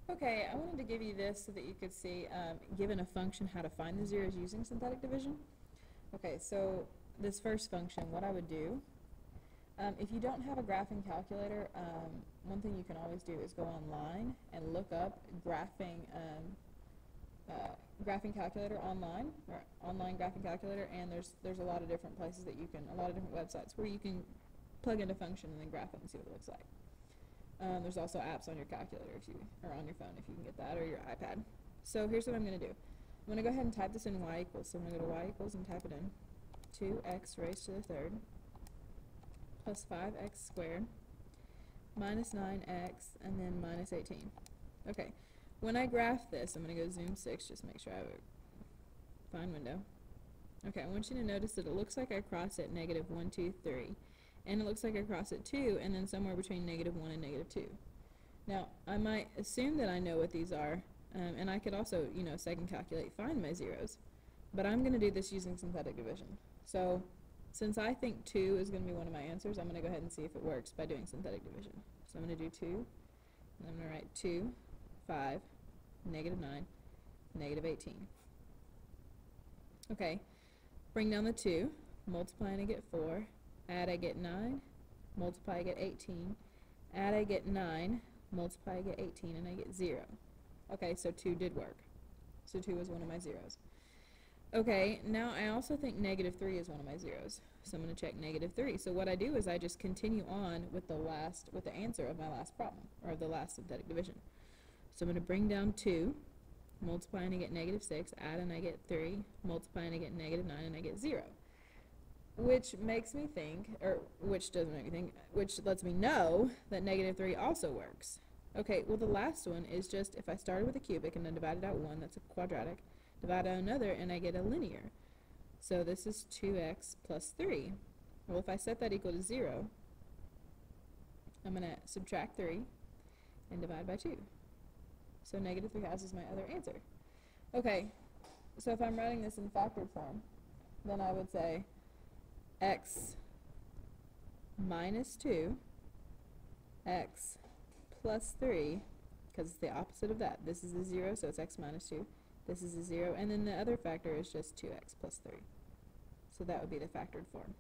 Okay, I wanted to give you this so that you could see, given a function, how to find the zeros using synthetic division. Okay, so this first function, what I would do, if you don't have a graphing calculator, one thing you can always do is go online and look up graphing calculator online, or online graphing calculator, and there's a lot of different places that you can, a lot of different websites where you can plug in a function and then graph it and see what it looks like. There's also apps on your calculator or on your phone if you can get that, or your iPad. So here's what I'm going to do. I'm going to go ahead and type this in y equals. So I'm going to go to y equals and type it in. 2x raised to the third plus 5x squared minus 9x and then minus 18. Okay, when I graph this, I'm going to go zoom 6 just to make sure I have a fine window. Okay, I want you to notice that it looks like I cross at negative 1, 2, 3. And it looks like I cross at 2, and then somewhere between negative 1 and negative 2. Now, I might assume that I know what these are, and I could also, second calculate, find my zeros. But I'm going to do this using synthetic division. So, since I think 2 is going to be one of my answers, I'm going to go ahead and see if it works by doing synthetic division. So I'm going to do 2, and I'm going to write 2, 5, negative 9, negative 18. Okay, bring down the 2, multiply and I get 4. Add, I get 9, multiply, I get 18, add, I get 9, multiply, I get 18, and I get 0. Okay, so 2 did work. So 2 is one of my zeros. Okay, now I also think negative 3 is one of my zeros. So I'm going to check negative 3. So what I do is I just continue on with the answer of my last problem, or the last synthetic division. So I'm going to bring down 2, multiply, and I get negative 6, add, and I get 3, multiply, and I get negative 9, and I get 0. Which makes me think, or which doesn't make me think, which lets me know that negative 3 also works. Okay, well the last one is just if I started with a cubic and then divided out one, that's a quadratic, divide out another, and I get a linear. So this is 2x plus 3. Well, if I set that equal to 0, I'm going to subtract 3 and divide by 2. So negative 3 is my other answer. Okay, so if I'm writing this in factored form, then I would say x minus 2, x plus 3, because it's the opposite of that. This is a 0, so it's x minus 2. This is a 0, and then the other factor is just 2x plus 3. So that would be the factored form.